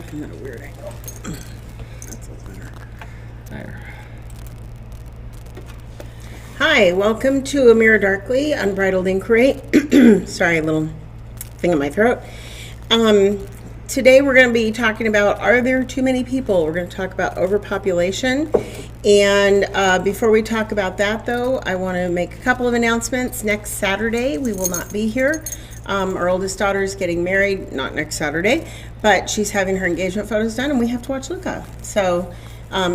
stuff. I'm at a weird angle. That's a better. There. Hi, welcome to A Mirror Darkly, Unbridled Inquiry. Sorry, a little thing in my throat. Today we're going to be talking about, are there too many people? We're going to talk about overpopulation. And before we talk about that, though, I want to make a couple of announcements. Next Saturday, we will not be here. Our oldest daughter is getting married, not next Saturday, but she's having her engagement photos done, and we have to watch Luca. So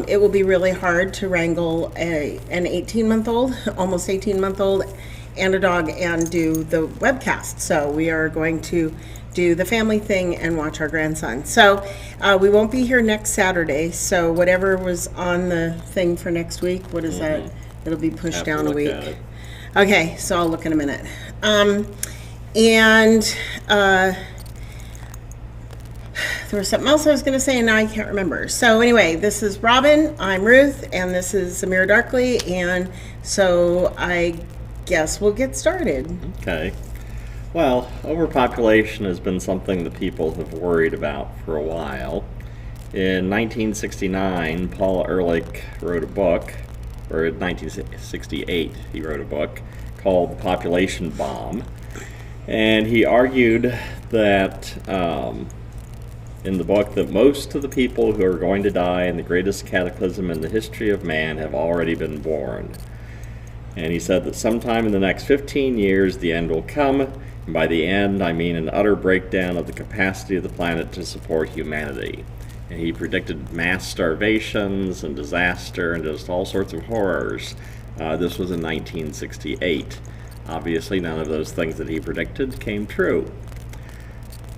it will be really hard to wrangle an 18-month-old, almost 18-month-old, and a dog and do the webcast. So we are going to do the family thing and watch our grandson. So we won't be here next Saturday. So whatever was on the thing for next week, what is that? It'll be pushed down a week. Okay, so I'll look in a minute. And there was something else I was going to say, and now I can't remember. So anyway, this is Robin, I'm Ruth, and this is A Mirror Darkly, and so I guess we'll get started. Okay. Well, overpopulation has been something that people have worried about for a while. In 1969, Paul Ehrlich wrote a book, or in 1968 he wrote a book called The Population Bomb. And he argued that in the book that most of the people who are going to die in the greatest cataclysm in the history of man have already been born. And he said that sometime in the next 15 years the end will come, and by the end I mean an utter breakdown of the capacity of the planet to support humanity. And he predicted mass starvations and disaster and just all sorts of horrors. This was in 1968. Obviously, none of those things that he predicted came true.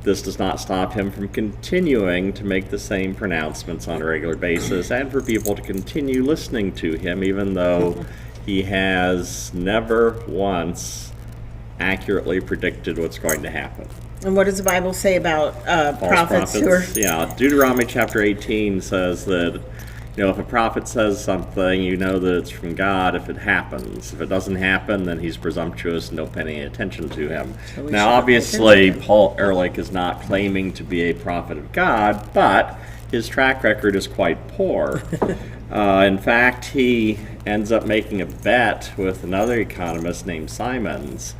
This does not stop him from continuing to make the same pronouncements on a regular basis and for people to continue listening to him, even though he has never once accurately predicted what's going to happen. And what does the Bible say about prophets who are... Yeah, Deuteronomy chapter 18 says that, if a prophet says something, you know that it's from God if it happens. If it doesn't happen, then he's presumptuous and don't pay any attention to him. So now, obviously, Paul Ehrlich is not claiming to be a prophet of God, but his track record is quite poor. In fact, he ends up making a bet with another economist named Simons.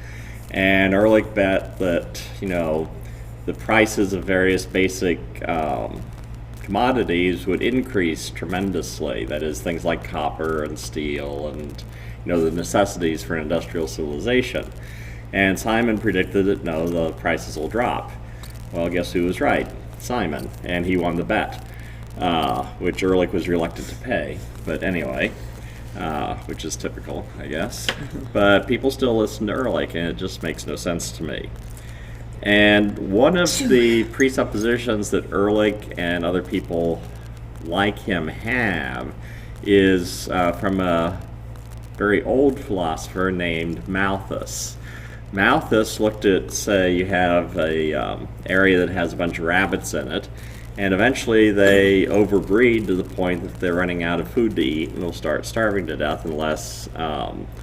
And Ehrlich bet that, the prices of various basic commodities would increase tremendously. That is, things like copper and steel and, the necessities for industrial civilization. And Simon predicted that, no, the prices will drop. Well, guess who was right? Simon. And he won the bet, which Ehrlich was reluctant to pay. But anyway, which is typical, I guess. But people still listen to Ehrlich, and it just makes no sense to me. And one of the presuppositions that Ehrlich and other people like him have is from a very old philosopher named Malthus. Malthus looked at, say, you have a area that has a bunch of rabbits in it, and eventually they overbreed to the point that they're running out of food to eat and will start starving to death unless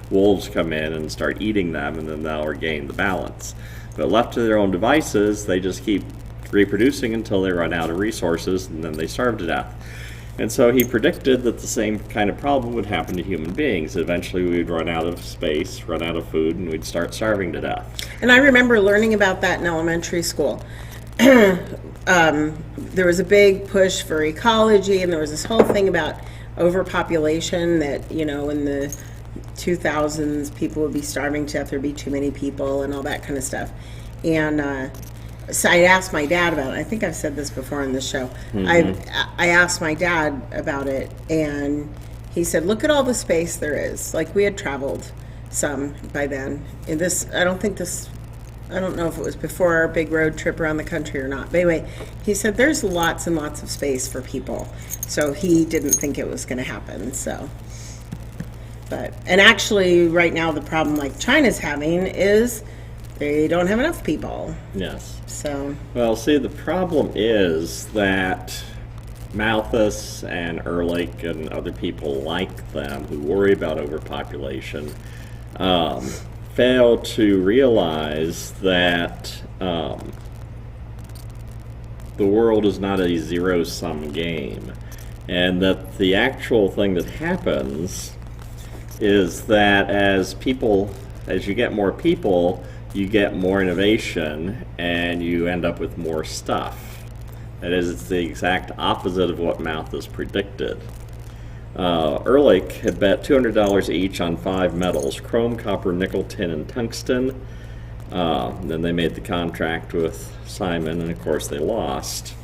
wolves come in and start eating them, and then they'll regain the balance. But left to their own devices, they just keep reproducing until they run out of resources, and then they starve to death. And so he predicted that the same kind of problem would happen to human beings. Eventually we would run out of space, run out of food, and we'd start starving to death. And I remember learning about that in elementary school. There was a big push for ecology, and there was this whole thing about overpopulation that, in the 2000s people would be starving to death, there'd be too many people and all that kind of stuff. And so I asked my dad about it. I think I've said this before on this show. I asked my dad about it, and he said, look at all the space there is. Like, we had traveled some by then. And I don't know if it was before our big road trip around the country or not. But anyway, he said there's lots and lots of space for people. So he didn't think it was going to happen. And actually, right now, the problem like China's having is they don't have enough people. Yes. So. Well, see, the problem is that Malthus and Ehrlich and other people like them who worry about overpopulation fail to realize that the world is not a zero-sum game, and that the actual thing that happens is that as you get more people, you get more innovation, and you end up with more stuff. That is, it's the exact opposite of what Malthus predicted. Ehrlich had bet $200 each on 5 metals: chrome, copper, nickel, tin, and tungsten. Then they made the contract with Simon, and of course they lost.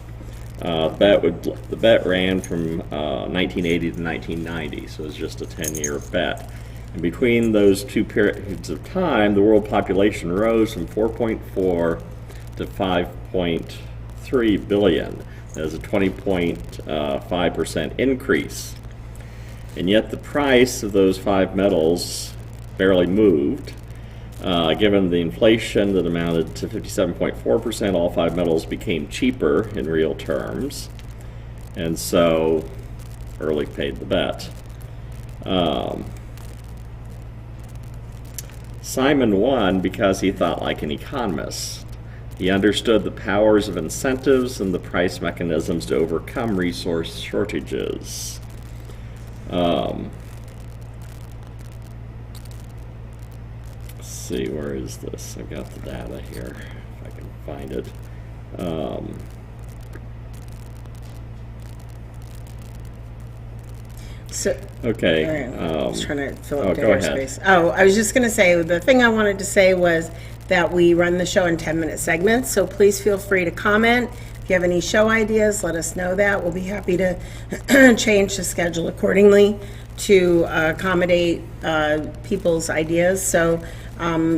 The bet ran from 1980 to 1990, so it was just a 10-year bet. And between those two periods of time, the world population rose from 4.4 to 5.3 billion. That is a 20.5% increase. And yet the price of those 5 metals barely moved. Given the inflation that amounted to 57.4%, all 5 metals became cheaper in real terms. And so Ehrlich paid the bet. Simon won because he thought like an economist. He understood the powers of incentives and the price mechanisms to overcome resource shortages. Let's see, where is this? I've got the data here, if I can find it. Okay. I was trying to fill up go dead ahead. space. Oh, I was just going to say, the thing I wanted to say was that we run the show in 10-minute segments, so please feel free to comment. If you have any show ideas, let us know that. We'll be happy to change the schedule accordingly to accommodate people's ideas. So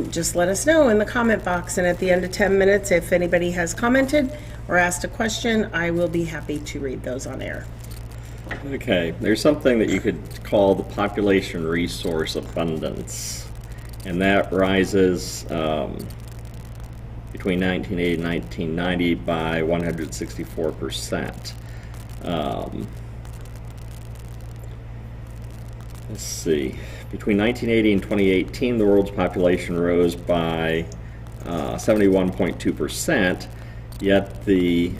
just let us know in the comment box, and at the end of 10 minutes, if anybody has commented or asked a question, I will be happy to read those on air. Okay, there's something that you could call the population resource abundance, and that rises between 1980 and 1990 by 164%. Let's see. Between 1980 and 2018, the world's population rose by 71.2%, yet the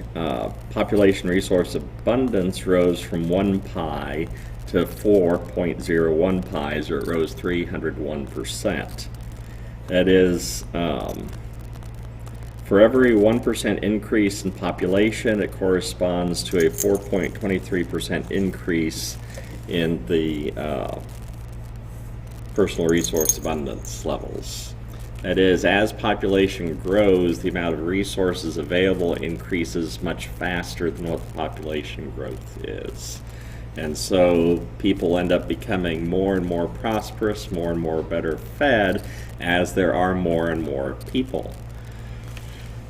population resource abundance rose from 1 pi to 4.01 pies, or it rose 301%. That is, for every 1% increase in population, it corresponds to a 4.23% increase in the personal resource abundance levels. That is, as population grows, the amount of resources available increases much faster than what the population growth is. And so people end up becoming more and more prosperous, more and more better fed, as there are more and more people,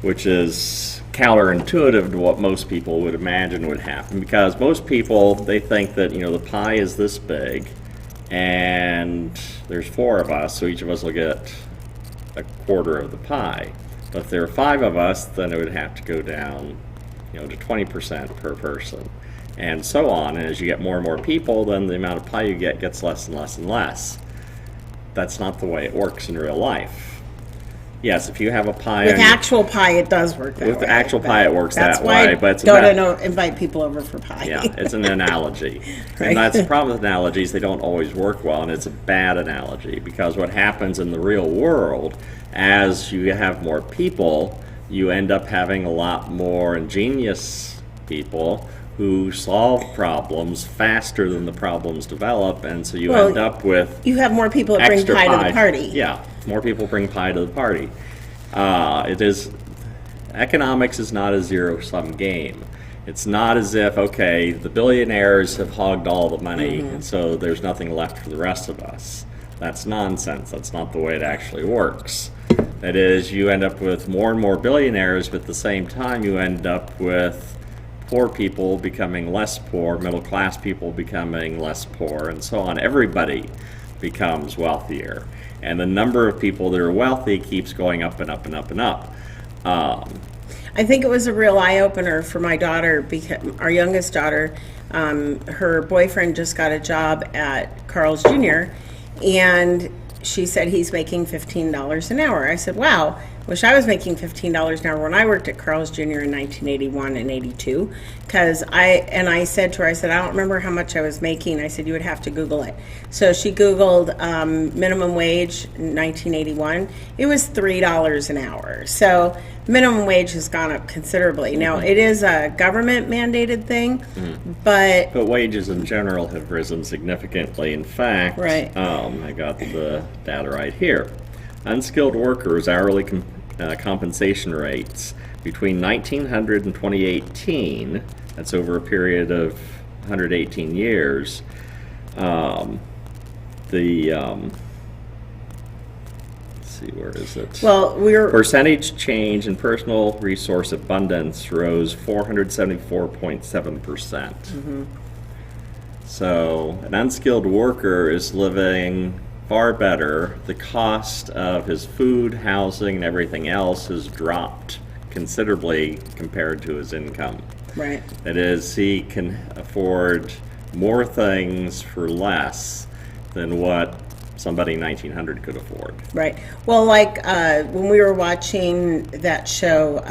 which is counterintuitive to what most people would imagine would happen, because most people, they think that, the pie is this big and there's 4 of us, so each of us will get a quarter of the pie. But if there are 5 of us, then it would have to go down, to 20% per person, and so on. And as you get more and more people, then the amount of pie you get gets less and less and less. That's not the way it works in real life. Yes, if you have a pie... With actual pie, it does work that way. With actual pie, it works that way. That's why but don't invite people over for pie. Yeah, it's an analogy. Right. And that's the problem with analogies. They don't always work well, and it's a bad analogy, because what happens in the real world, as you have more people, you end up having a lot more ingenious people who solve problems faster than the problems develop, and so you end up with... You have more people that bring pie to the party. Yeah, more people bring pie to the party. Economics is not a zero-sum game. It's not as if, okay, the billionaires have hogged all the money, and so there's nothing left for the rest of us. That's nonsense. That's not the way it actually works. That is, you end up with more and more billionaires, but at the same time you end up with poor people becoming less poor, middle class people becoming less poor, and so on. Everybody becomes wealthier, and the number of people that are wealthy keeps going up and up and up and up. I think it was a real eye-opener for my daughter, because our youngest daughter, her boyfriend just got a job at Carl's Jr., and she said he's making $15 an hour. I said, wow, Wish I was making $15 an hour when I worked at Carl's Jr. in 1981 and 82. Because I said to her, I said, I don't remember how much I was making. I said, you would have to Google it. So she Googled minimum wage in 1981. It was $3 an hour. So minimum wage has gone up considerably. Now, it is a government mandated thing, but wages in general have risen significantly. In fact, Right. I got the data right here. Unskilled workers' hourly compensation rates between 1900 and 2018, that's over a period of 118 years, let's see, where is it? well, Percentage change in personal resource abundance rose 474.7%. So an unskilled worker is living far better. The cost of his food, housing, and everything else has dropped considerably compared to his income. right. That is, he can afford more things for less than what somebody in 1900 could afford. Right. Well, like when we were watching that show,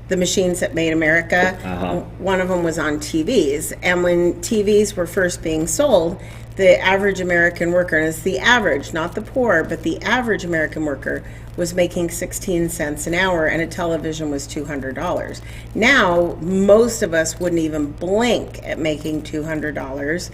The Machines That Made America, one of them was on TVs. And when TVs were first being sold, the average American worker, and it's the average, not the poor, but the average American worker was making 16 cents an hour, and a television was $200. Now, most of us wouldn't even blink at making $200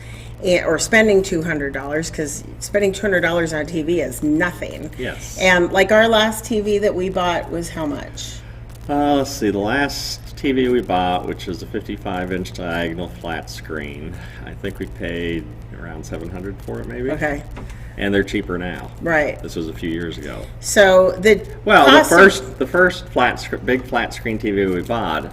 or spending $200, because spending $200 on TV is nothing. Yes. And like our last TV that we bought was how much? Let's see, the last TV we bought, which is a 55-inch diagonal flat screen, I think we paid around $700 for it, maybe. Okay. And they're cheaper now. Right. This was a few years ago. So the first big flat screen TV we bought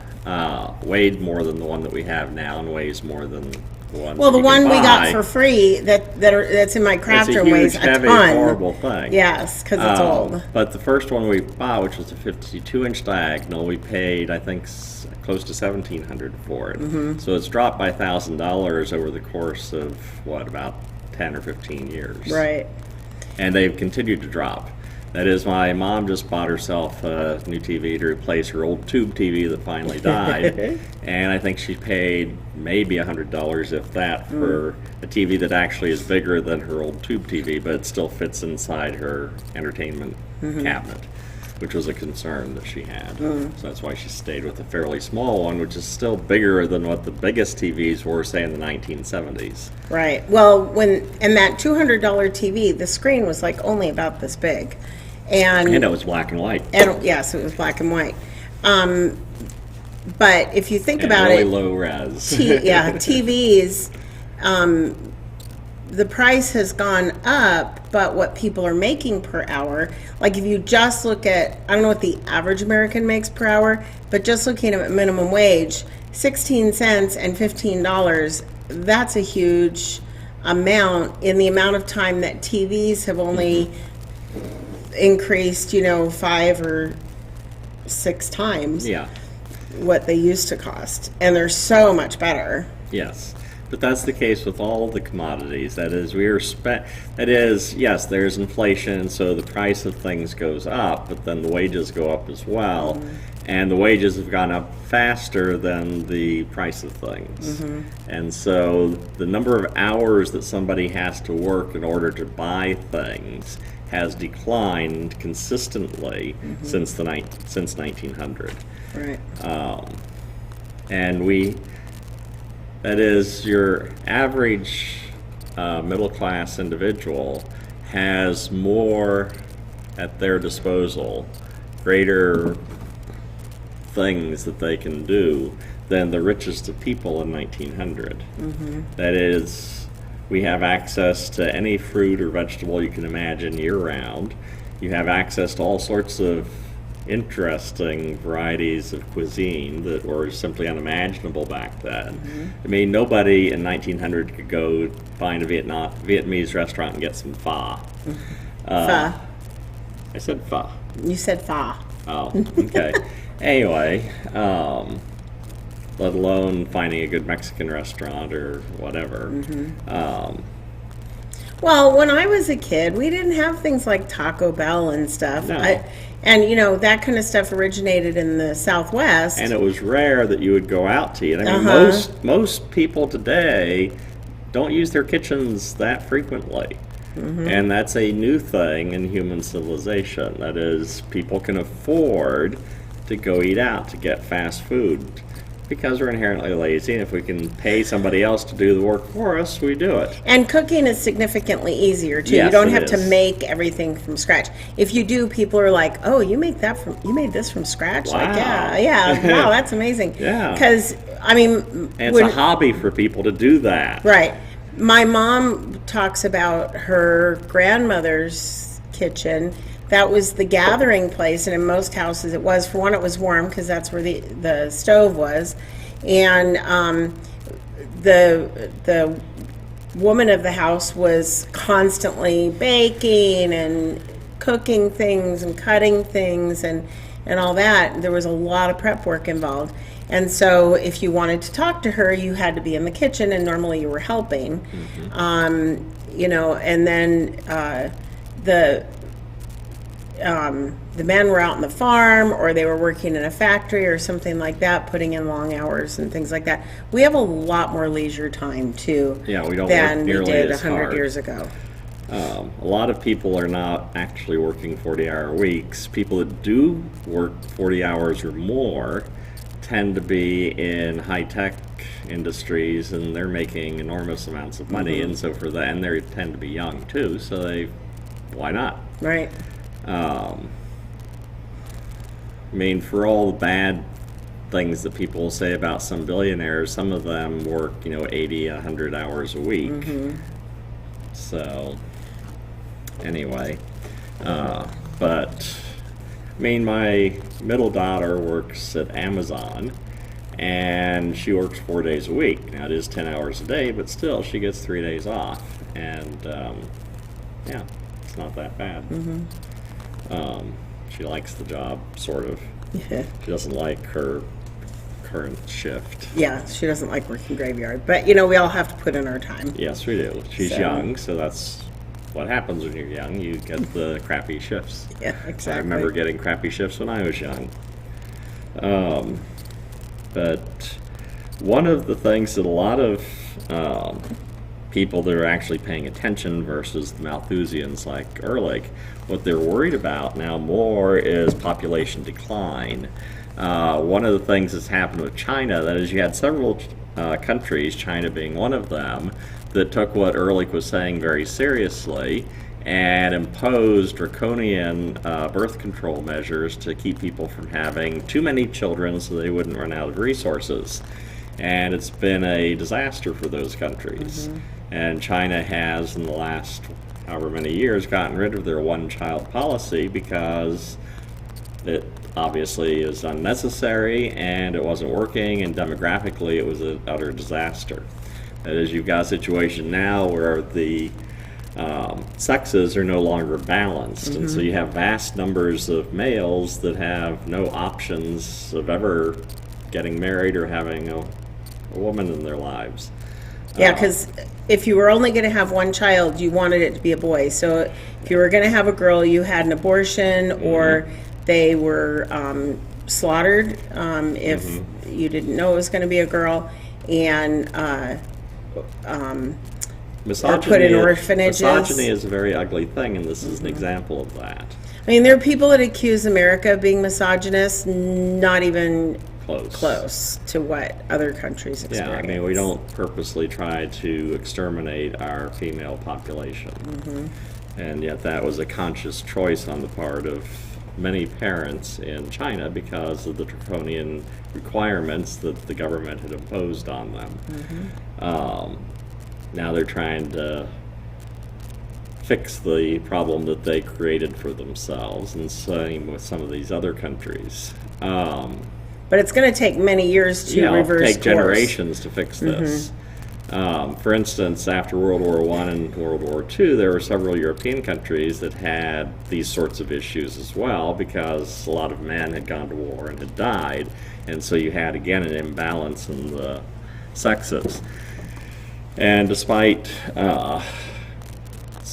weighed more than the one that we have now, and weighs more than the one. Well, the one we got for free that's in my craft room weighs a heavy, ton. horrible thing. Yes, because it's old. But the first one we bought, which was a 52-inch diagonal, we paid, I think, close to $1,700 for it. So it's dropped by $1,000 over the course of about 10 or 15 years. Right. And they've continued to drop. That is, my mom just bought herself a new TV to replace her old tube TV that finally died. And I think she paid maybe $100, if that, for a TV that actually is bigger than her old tube TV, but it still fits inside her entertainment cabinet, which was a concern that she had. So that's why she stayed with a fairly small one, which is still bigger than what the biggest TVs were, say, in the 1970s. Right. Well, and that $200 TV, the screen was like only about this big. And it was black and white. And yes, it was black and white. But if you think about really it, low res. TVs, the price has gone up, but what people are making per hour, like if you just look at, I don't know what the average American makes per hour, but just looking at minimum wage, 16 cents and $15, that's a huge amount in the amount of time that TVs have only increased, 5 or 6 times what they used to cost. And they're so much better. Yes. But that's the case with all the commodities. That is, yes, there's inflation, so the price of things goes up, but then the wages go up as well. And the wages have gone up faster than the price of things. And so the number of hours that somebody has to work in order to buy things has declined consistently since 1900. Right. That is, your average middle-class individual has more at their disposal, greater things that they can do than the richest of people in 1900. That is, we have access to any fruit or vegetable you can imagine year-round. You have access to all sorts of interesting varieties of cuisine that were simply unimaginable back then. I mean, nobody in 1900 could go find a Vietnamese restaurant and get some pho. Pho. I said pho. You said pho. Oh, okay. Anyway, let alone finding a good Mexican restaurant or whatever. Well, when I was a kid, we didn't have things like Taco Bell and stuff. No. And, that kind of stuff originated in the Southwest. And it was rare that you would go out to eat. I mean, most people today don't use their kitchens that frequently. And that's a new thing in human civilization. That is, people can afford to go eat out, to get fast food, because we're inherently lazy, and if we can pay somebody else to do the work for us, we do it. And cooking is significantly easier too. Yes, you don't it have to is. make everything from scratch. If you do, people are like, "Oh, you made this from scratch?" Like, Wow. wow, that's amazing. Yeah. Because And it's a hobby for people to do that. right. My mom talks about her grandmother's kitchen. That was the gathering place, and in most houses it was. For one, it was warm because that's where the stove was, and the woman of the house was constantly baking and cooking things and cutting things and all that. There was a lot of prep work involved. And so if you wanted to talk to her, you had to be in the kitchen, and normally you were helping. And then the men were out on the farm, or they were working in a factory or something like that, putting in long hours and things like that. We have a lot more leisure time too Yeah, we don't than work we nearly did as 100 hard. years ago. A lot of people are not actually working 40-hour weeks. People that do work 40 hours or more tend to be in high-tech industries, and they're making enormous amounts of money, and so for that, and they tend to be young too, so why not? Right. I mean, for all the bad things that people say about some billionaires, some of them work, 80, 100 hours a week. So, anyway, but, I mean, my middle daughter works at Amazon, and she works 4 days a week. Now, it is 10 hours a day, but still, she gets 3 days off, and, yeah, it's not that bad. She likes the job, sort of. She doesn't like her current shift. Yeah, she doesn't like working graveyard, but we all have to put in our time. Yes, we do. She's So- young, so that's what happens when you're young. You get the crappy shifts. Yeah, exactly. I remember getting crappy shifts when I was young. But one of the things that a lot of people that are actually paying attention versus the Malthusians like Ehrlich, what they're worried about now more is population decline. One of the things that's happened with China, that is, you had several countries, China being one of them, that took what Ehrlich was saying very seriously and imposed draconian birth control measures to keep people from having too many children so they wouldn't run out of resources. And it's been a disaster for those countries. And China has, in the last however many years, gotten rid of their one-child policy because it obviously is unnecessary and it wasn't working, and demographically it was an utter disaster. That is, you've got a situation now where the sexes are no longer balanced, and so you have vast numbers of males that have no options of ever getting married or having a woman in their lives. Yeah, because if you were only going to have one child, you wanted it to be a boy. So if you were going to have a girl, you had an abortion, or they were slaughtered if you didn't know it was going to be a girl, and or put in orphanages. Misogyny is a very ugly thing, and this is an example of that. I mean, there are people that accuse America of being misogynist, not even close to what other countries experience. Yeah, I mean, we don't purposely try to exterminate our female population. And yet that was a conscious choice on the part of many parents in China because of the draconian requirements that the government had imposed on them. Now they're trying to fix the problem that they created for themselves, and same with some of these other countries. But it's going to take many years to reverse take course. generations to fix this. For instance, after World War I and World War II, there were several European countries that had these sorts of issues as well, because a lot of men had gone to war and had died, and so you had, again, an imbalance in the sexes. And despite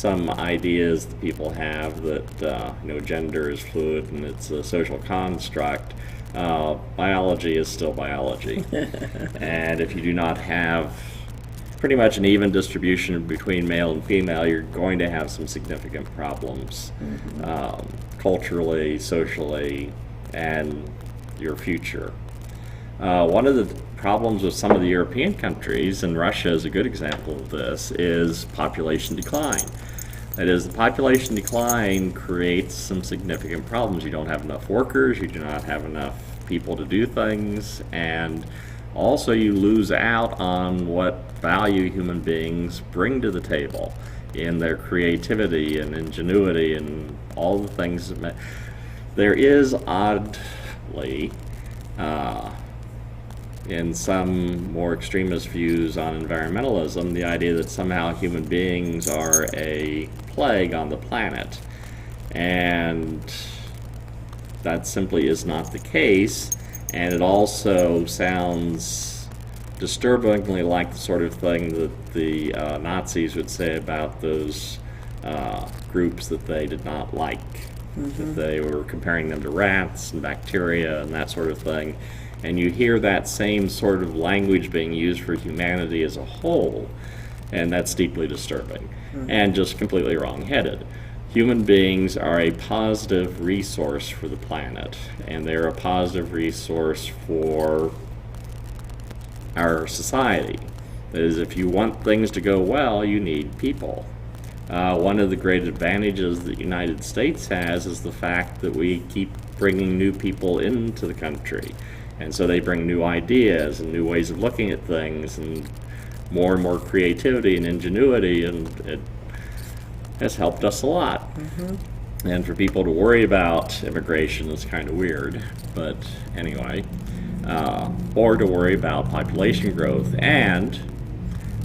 some ideas that people have that gender is fluid and it's a social construct. Biology is still biology. And if you do not have pretty much an even distribution between male and female, you're going to have some significant problems, culturally, socially, and your future. One of the problems with some of the European countries, and Russia is a good example of this, is population decline. That is, the population decline creates some significant problems. You don't have enough workers, you do not have enough people to do things, and also you lose out on what value human beings bring to the table in their creativity and ingenuity and all the things that there is oddly in some more extremist views on environmentalism, the idea that somehow human beings are a plague on the planet. And that simply is not the case. And it also sounds disturbingly like the sort of thing that the Nazis would say about those groups that they did not like. That they were comparing them to rats and bacteria and that sort of thing. And you hear that same sort of language being used for humanity as a whole, and that's deeply disturbing and just completely wrong-headed. Human beings are a positive resource for the planet, and they're a positive resource for our society. That is, if you want things to go well, you need people. One of the great advantages the United States has is the fact that we keep bringing new people into the country. And so they bring new ideas and new ways of looking at things and more creativity and ingenuity, and it has helped us a lot. And for people to worry about immigration is kind of weird, but anyway, or to worry about population growth. And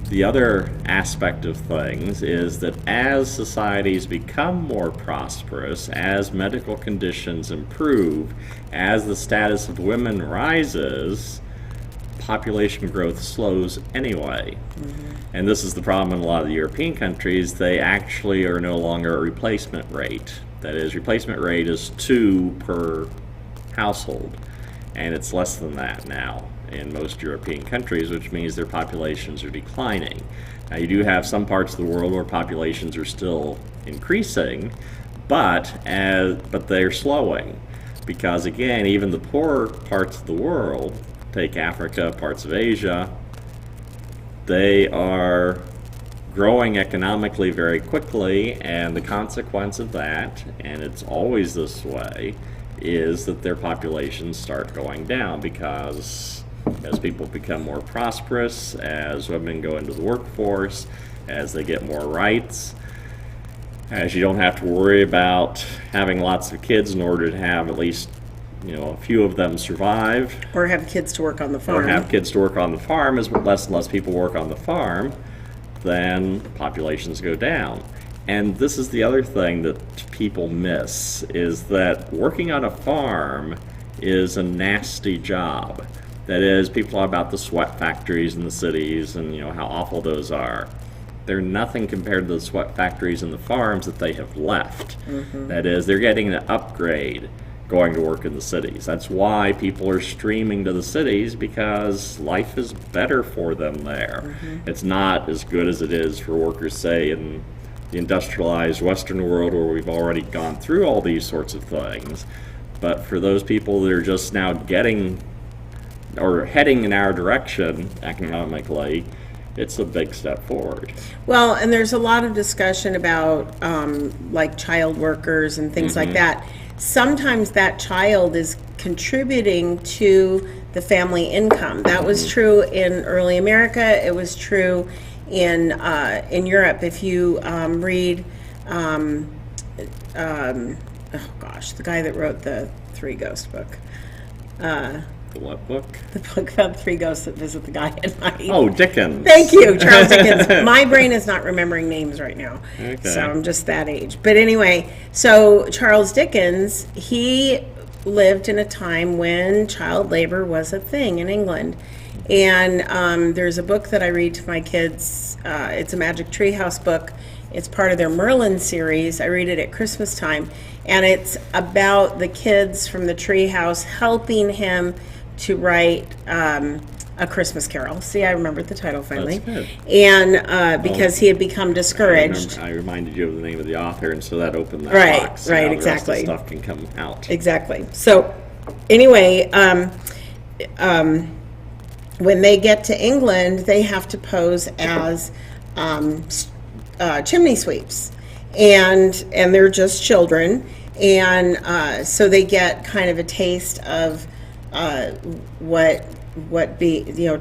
the other aspect of things is that as societies become more prosperous, as medical conditions improve, as the status of women rises, population growth slows anyway. And this is the problem in a lot of the European countries. They actually are no longer a replacement rate. That is, replacement rate is 2 per household, and it's less than that now in most European countries, which means their populations are declining. Now, you do have some parts of the world where populations are still increasing, but they're slowing, because again, even the poorer parts of the world, take Africa, parts of Asia, they are growing economically very quickly, and the consequence of that, and it's always this way, is that their populations start going down, because as people become more prosperous, as women go into the workforce, as they get more rights, as you don't have to worry about having lots of kids in order to have at least a few of them survive. Or have kids to work on the farm. Or have kids to work on the farm. As less and less people work on the farm, then populations go down. And this is the other thing that people miss, is that working on a farm is a nasty job. That is, people talk about the sweat factories in the cities and how awful those are. They're nothing compared to the sweat factories and the farms that they have left. That is, they're getting an upgrade going to work in the cities. That's why people are streaming to the cities, because life is better for them there. It's not as good as it is for workers, say, in the industrialized Western world, where we've already gone through all these sorts of things. But for those people that are just now getting or heading in our direction economically, it's a big step forward. Well, and there's a lot of discussion about like child workers and things like that. Sometimes that child is contributing to the family income. That was true in early America. It was true in Europe. If you read, oh gosh, the guy that wrote the Three Ghosts book. The what book? The book about the 3 ghosts that visit the guy at night. Oh, Dickens. Thank you, Charles Dickens. My brain is not remembering names right now. Okay. So I'm just that age. But anyway, so Charles Dickens, he lived in a time when child labor was a thing in England. And there's a book that I read to my kids. It's a Magic Treehouse book. It's part of their Merlin series. I read it at Christmas time, and it's about the kids from the treehouse helping him to write A Christmas Carol. See, I remembered the title finally. That's good. And because he had become discouraged. I reminded you of the name of the author, and so that opened that Right, box. So right, now exactly. The rest of the stuff can come out. Exactly. So, anyway, when they get to England, they have to pose as chimney sweeps, and they're just children, and so they get kind of a taste of what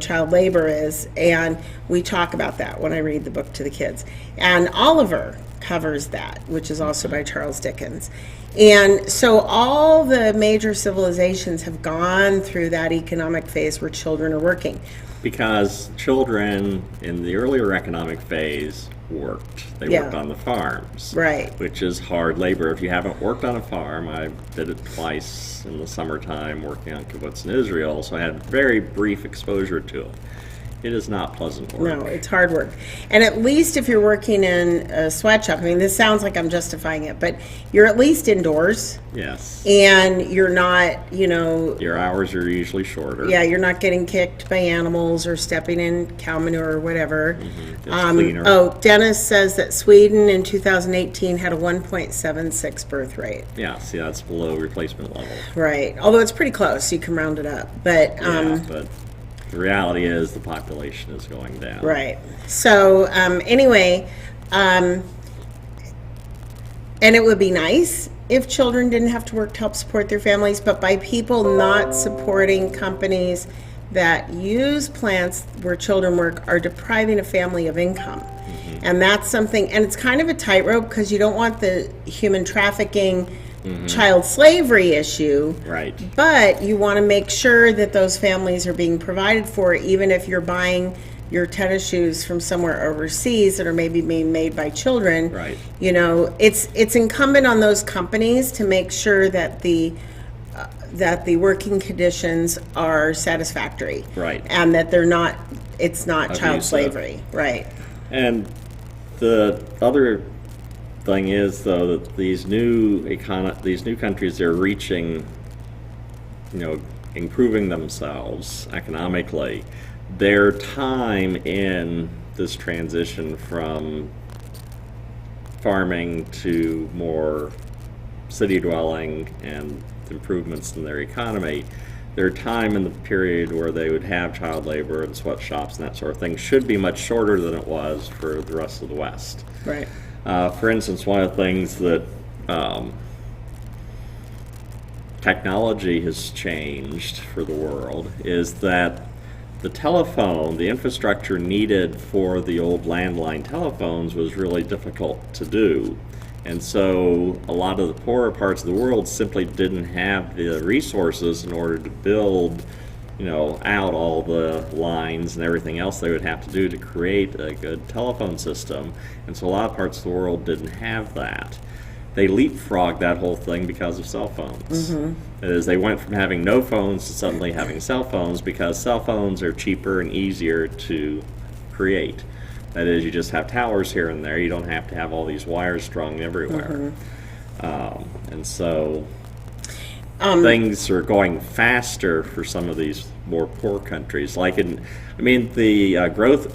child labor is, and we talk about that when I read the book to the kids. And Oliver covers that, which is also by Charles Dickens. And so all the major civilizations have gone through that economic phase where children are working. Because children in the earlier economic phase worked. They worked on the farms. Right. Which is hard labor. If you haven't worked on a farm, I did it twice in the summertime working on kibbutz in Israel, so I had very brief exposure to it. It is not pleasant work. No, it's hard work. And at least if you're working in a sweatshop, I mean, this sounds like I'm justifying it, but you're at least indoors. Yes. And you're not, your hours are usually shorter. Yeah, you're not getting kicked by animals or stepping in cow manure or whatever. It's cleaner. Oh, Dennis says that Sweden in 2018 had a 1.76 birth rate. Yeah, see, that's below replacement level. Right. Although it's pretty close, you can round it up. But but the reality is the population is going down. Right. So anyway, and it would be nice if children didn't have to work to help support their families, but by people not supporting companies that use plants where children work are depriving a family of income. And that's something, and it's kind of a tightrope because you don't want the human trafficking, child slavery issue. Right. But you want to make sure that those families are being provided for, even if you're buying your tennis shoes from somewhere overseas that are maybe being made by children. Right. It's incumbent on those companies to make sure that the working conditions are satisfactory. Right. And that it's not child slavery. Right. And the other thing is, though, that these new countries, they're reaching, improving themselves economically. Their time in this transition from farming to more city dwelling and improvements in their economy, their time in the period where they would have child labor and sweatshops and that sort of thing should be much shorter than it was for the rest of the West. Right. For instance, one of the things that technology has changed for the world is that the telephone, the infrastructure needed for the old landline telephones was really difficult to do. And so a lot of the poorer parts of the world simply didn't have the resources in order to build out all the lines and everything else they would have to do to create a good telephone system. And so a lot of parts of the world didn't have that. They leapfrogged that whole thing because of cell phones. That is, they went from having no phones to suddenly having cell phones because cell phones are cheaper and easier to create. That is, you just have towers here and there. You don't have to have all these wires strung everywhere. And so things are going faster for some of these more poor countries. The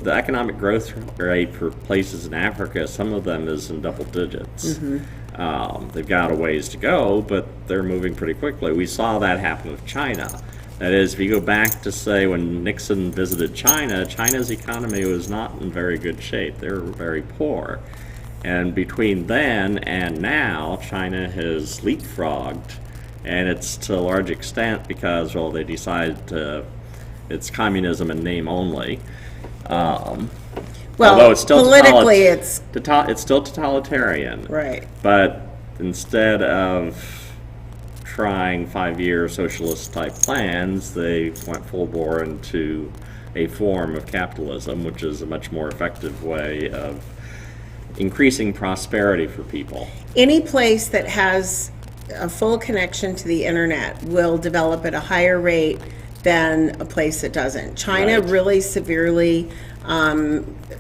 economic growth rate for places in Africa, some of them is in double digits. They've got a ways to go, but they're moving pretty quickly. We saw that happen with China. That is, if you go back to, say, when Nixon visited China, China's economy was not in very good shape. They were very poor. And between then and now, China has leapfrogged. And it's to a large extent because, they decided it's communism in name only. Although it's still politically it's still totalitarian. Right. But instead of trying 5-year socialist-type plans, they went full bore into a form of capitalism, which is a much more effective way of increasing prosperity for people. Any place that has a full connection to the internet will develop at a higher rate than a place that doesn't. China really severely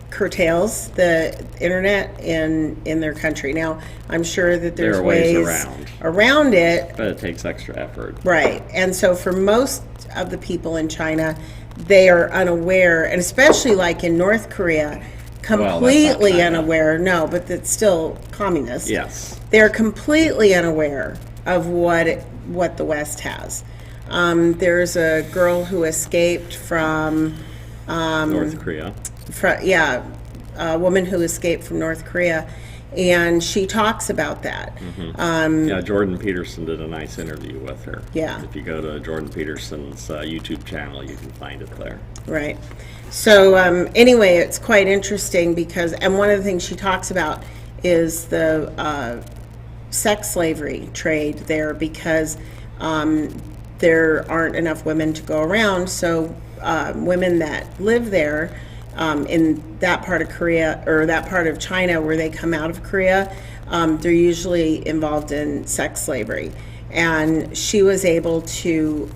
curtails the internet in their country. Now, I'm sure that there's There are ways around it, but it takes extra effort. right? And so for most of the people in China, they are unaware, and especially like in North Korea, completely unaware. No, but it's still communist. Yes. They're completely unaware of what the West has. There's a girl who escaped from North Korea. A woman who escaped from North Korea, and she talks about that. Jordan Peterson did a nice interview with her. Yeah. If you go to Jordan Peterson's YouTube channel, you can find it there. Right. So anyway, it's quite interesting because, and one of the things she talks about is the sex slavery trade there, because there aren't enough women to go around. So women that live there in that part of Korea, or that part of China where they come out of Korea, they're usually involved in sex slavery. And she was able to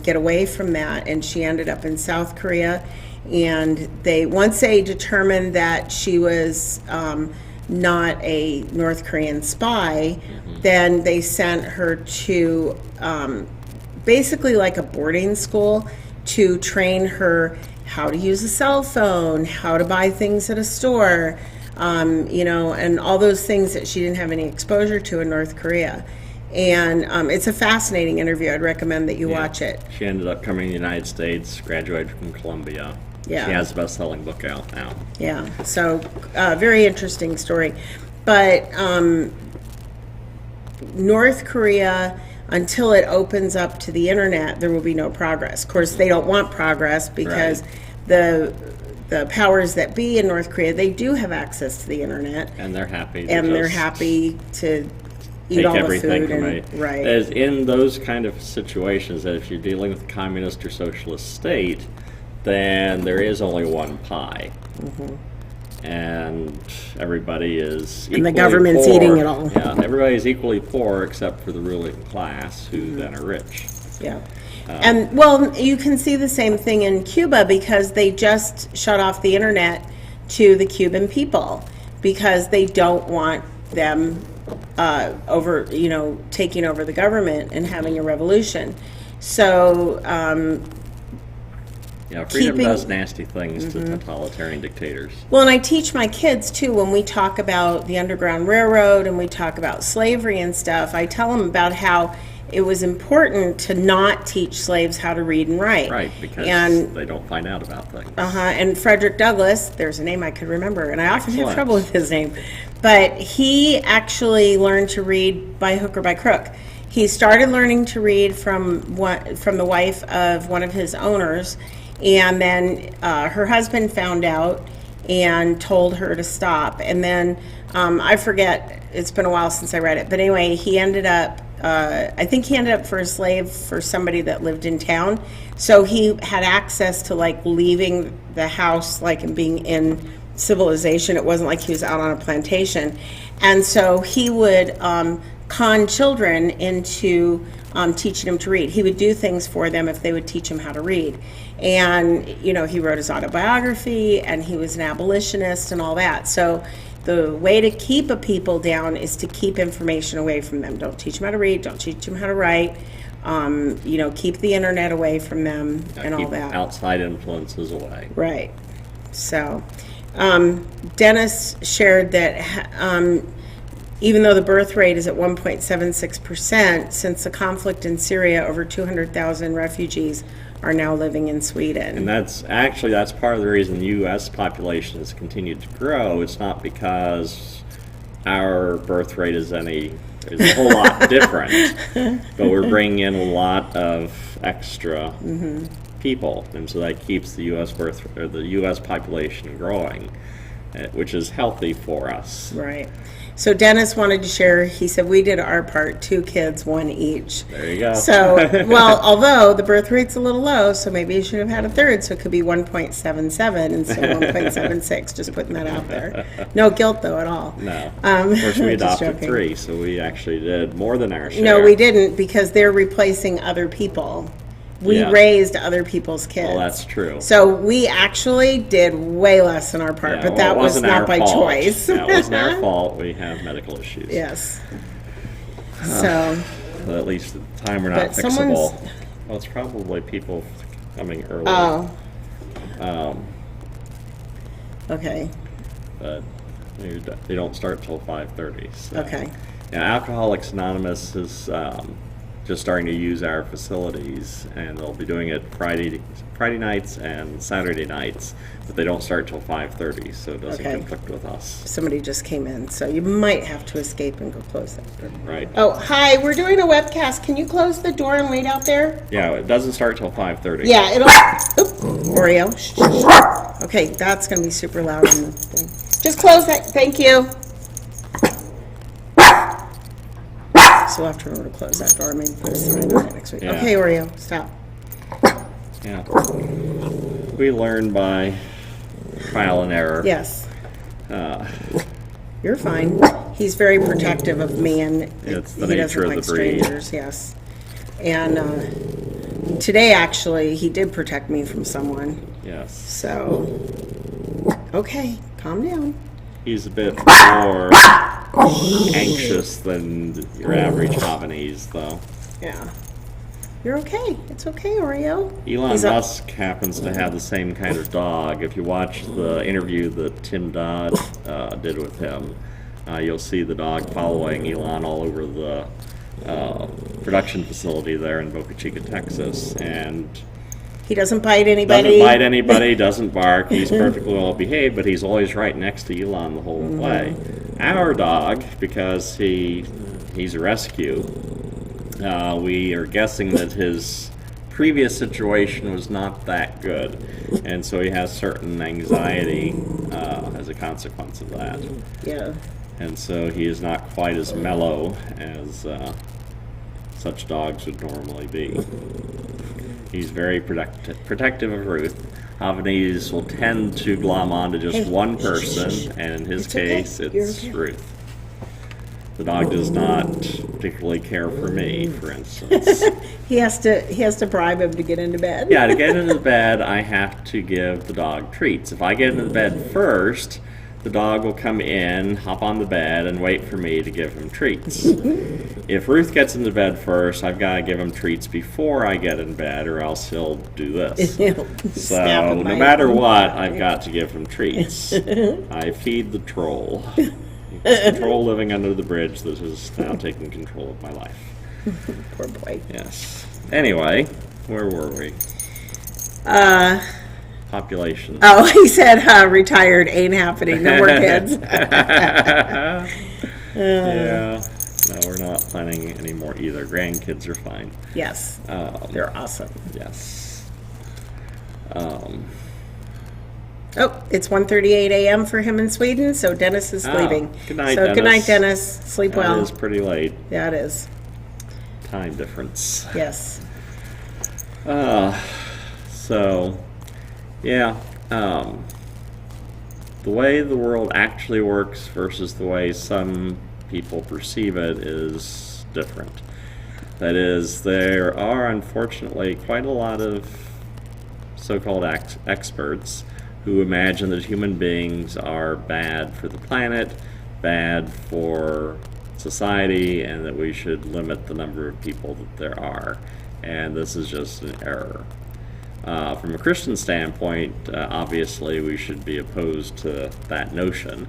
get away from that, and she ended up in South Korea. And once they determined that she was not a North Korean spy, then they sent her to basically like a boarding school to train her how to use a cell phone, how to buy things at a store, and all those things that she didn't have any exposure to in North Korea. And it's a fascinating interview. I'd recommend that you watch it. She ended up coming to the United States, graduated from Columbia. Yeah. She has a best-selling book out now. Yeah, so very interesting story. But North Korea, until it opens up to the internet, there will be no progress. Of course, they don't want progress because the powers that be in North Korea, they do have access to the internet. And they're happy. They're happy to eat all the food. Right. As in those kind of situations, that if you're dealing with a communist or socialist state, then there is only one pie. And everybody is equally and the government's poor. eating it all. Yeah, everybody is equally poor except for the ruling class, who then are rich. Yeah. And, well, you can see the same thing in Cuba, because they just shut off the internet to the Cuban people because they don't want them taking over the government and having a revolution. So freedom does nasty things to totalitarian dictators. Well, and I teach my kids, too, when we talk about the Underground Railroad and we talk about slavery and stuff, I tell them about how it was important to not teach slaves how to read and write. Right, because they don't find out about things. And Frederick Douglass, there's a name I could remember, and I often have trouble with his name, but he actually learned to read by hook or by crook. He started learning to read from the wife of one of his owners, and then her husband found out and told her to stop. And then I forget, it's been a while since I read it, but anyway, he ended up I think he ended up for a slave for somebody that lived in town. So he had access to like leaving the house, like, and being in civilization. It wasn't like he was out on a plantation. And so he would con children into teaching them to read. He would do things for them if they would teach him how to read. And, he wrote his autobiography, and he was an abolitionist and all that. So the way to keep a people down is to keep information away from them. Don't teach them how to read. Don't teach them how to write. Keep the internet away from them and all that. Outside influences away. Right. So, Dennis shared that even though the birth rate is at 1.76%, since the conflict in Syria, over 200,000 refugees are now living in Sweden. And that's part of the reason the U.S. population has continued to grow. It's not because our birth rate is a whole lot different, but we're bringing in a lot of extra people, and so that keeps the U.S. population growing, which is healthy for us. Right. So Dennis wanted to share, he said, we did our part, 2 kids, 1 each. There you go. So, well, although the birth rate's a little low, so maybe you should have had a third, so it could be 1.77 instead of 1.76, just putting that out there. No guilt, though, at all. No. Of course, we adopted 3, so we actually did more than our share. No, we didn't, because they're replacing other people. We Yeah. raised other people's kids. Well, that's true. So we actually did way less on our part, Yeah, but well, that it was wasn't not our by fault. choice. Yeah, it wasn't our fault. We have medical issues. Yes. So, But at least at the time we're not But someone's- fixable. Well, it's probably people coming early. oh, Um, okay, but they don't start till 5:30. So. okay. Now, Alcoholics Anonymous is just starting to use our facilities, and they'll be doing it Friday nights and Saturday nights, but they don't start till 5:30, so it doesn't Okay. conflict with us. Somebody just came in, so you might have to escape and go close that door. Right? Oh, hi, we're doing a webcast. Can you close the door and wait out there? Yeah, it doesn't start till 5:30. Yeah, it'll, oop, Oreo. Shh, shh, shh. Okay, that's gonna be super loud on the thing. Just close that, thank you. So we'll have to remember to close that door, maybe put a sign on it next week. Yeah. Okay, Oreo, stop. Yeah. We learn by trial and error. Yes, Uh, you're fine. He's very protective of me, and It's the he nature doesn't of like the breed. strangers. Yes, and today actually he did protect me from someone. yes. So, okay, calm down. He's a bit more anxious than your average Havanese, though. Yeah, you're okay. It's okay, Oreo. Elon He's a- Musk happens to have the same kind of dog. If you watch the interview that Tim Dodd did with him, you'll see the dog following Elon all over the production facility there in Boca Chica, Texas. And He doesn't bite anybody. doesn't bite anybody, doesn't bark. He's perfectly well behaved, but he's always right next to Elon the whole way. Our dog, because he's a rescue, we are guessing that his previous situation was not that good, and so he has certain anxiety as a consequence of that. Yeah. And so he is not quite as mellow as such dogs would normally be. He's very protective of Ruth. Havanese will tend to glom onto just Hey, one person, and in his It's okay. case, You're it's okay. Ruth. The dog does not particularly care for me, for instance. He has to bribe him to get into bed. Yeah, to get into the bed, I have to give the dog treats. If I get into the bed first, the dog will come in, hop on the bed, and wait for me to give him treats. If Ruth gets into bed first, I've got to give him treats before I get in bed, or else he'll do this. So, Snap and no bite. matter what, I've got to give him treats. I feed the troll. It's the troll living under the bridge that is now taking control of my life. Poor boy. Yes. Anyway, where were we? Population. Oh, he said retired ain't happening. No more kids. Yeah. No, we're not planning anymore either. Grandkids are fine. Yes, they're awesome. Yes. Oh, it's 1:38 a.m. for him in Sweden, so Dennis is sleeping. Good night, so Dennis. good night, Dennis. Sleep That well. is pretty late. Yeah, it is. Time difference. Yes. So, yeah. The way the world actually works versus the way some people perceive it is different. That is, there are unfortunately quite a lot of so-called experts who imagine that human beings are bad for the planet, bad for society, and that we should limit the number of people that there are. And this is just an error. From a Christian standpoint, obviously we should be opposed to that notion,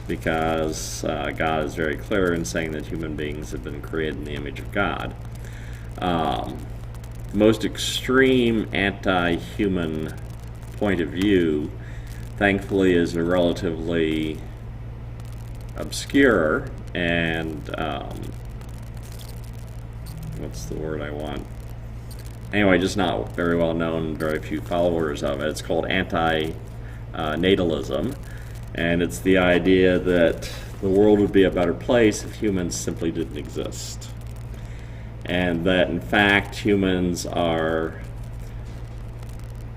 because God is very clear in saying that human beings have been created in the image of God. The most extreme anti-human point of view, thankfully, is a relatively obscure and what's the word I want? Anyway, just not very well known, very few followers of it. It's called anti-natalism, and it's the idea that the world would be a better place if humans simply didn't exist. And that, in fact, humans are,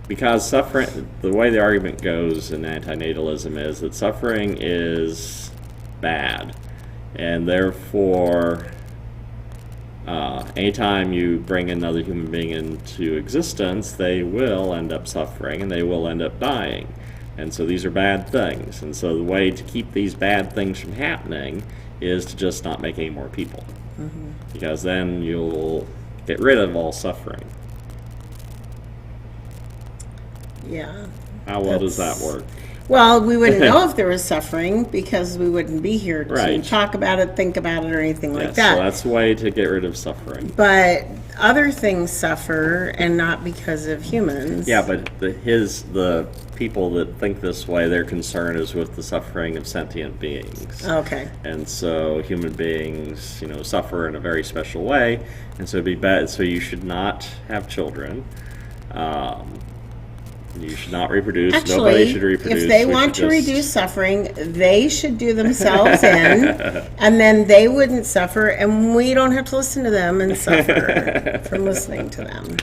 because suffering, the way the argument goes in antinatalism is that suffering is bad, and therefore Anytime you bring another human being into existence, they will end up suffering and they will end up dying. And so these are bad things. And so the way to keep these bad things from happening is to just not make any more people. Because then you'll get rid of all suffering. Yeah. How well does that work? Well, we wouldn't know if there was suffering because we wouldn't be here to Right. talk about it, think about it, or anything like Yes, that. so that's the way to get rid of suffering. But other things suffer, and not because of humans. Yeah, but the people that think this way, their concern is with the suffering of sentient beings. Okay. And so human beings, suffer in a very special way, and so it'd be bad. So you should not have children. You should not reproduce. Actually, Nobody should reproduce. if they We want should to just- reduce suffering, they should do themselves in, and then they wouldn't suffer, and we don't have to listen to them and suffer from listening to them.